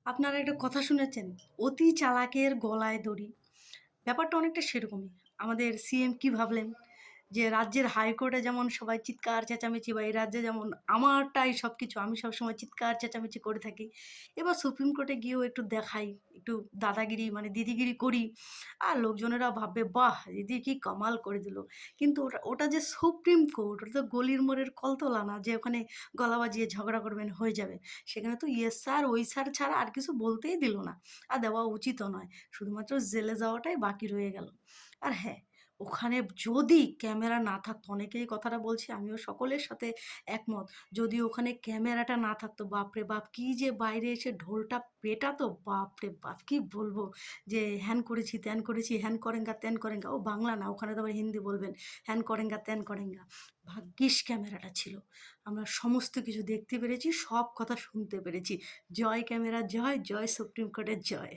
আপনারা একটা কথা শুনেছেন? অতি চালাকের গলায় দড়ি। ব্যাপারটা অনেকটা সেরকমই। আমাদের সিএম কি ভাবলেন? যে রাজ্যের হাইকোর্টে যেমন সবাই চিৎকার চেঁচামেচি বা এই রাজ্যে যেমন আমারটাই সবকিছু, আমি সবসময় চিৎকার চেঁচামেচি করে থাকি। এবার সুপ্রিম কোর্টে গিয়েও একটু দেখাই, একটু দাদাগিরি মানে দিদিগিরি করি। আর লোকজনেরা ভাববে, বাহ! দিদি কি কামাল করে দিল। কিন্তু ওটা ওটা যে সুপ্রিম কোর্ট, ওটা তো গলির মোড়ের কলতলা না যে ওখানে গলা বাজিয়ে ঝগড়া করবেন হয়ে যাবে। সেখানে তো ইয়েস স্যার, ওই স্যার ছাড়া আর কিছু বলতেই দিল না। আর দেওয়া উচিতও নয়। শুধুমাত্র জেলে যাওয়াটাই বাকি রয়ে গেল। আর হ্যাঁ, ওখানে যদি ক্যামেরা না থাকতো, অনেকেই এই কথাটা বলছে, আমিও সকলের সাথে একমত। যদি ওখানে ক্যামেরাটা না থাকতো, বাপরে বাপ! কি যে বাইরে এসে ঢোলটা পেটাতো, বাপরে বাপ! কি বলবো? যে হ্যান করেছি, ত্যান করেছি, হ্যান করেঙ্গা, ত্যান করেঙ্গা। ও বাংলা না, ওখানে তো আবার হিন্দি বলবেন। হ্যান করেঙ্গা, ত্যান করেঙ্গা। ভাগ্যিস ক্যামেরাটা ছিল। আমরা সমস্ত কিছু দেখতে পেরেছি, সব কথা শুনতে পেরেছি। জয় ক্যামেরা জয়, জয় সুপ্রিম কোর্টের জয়।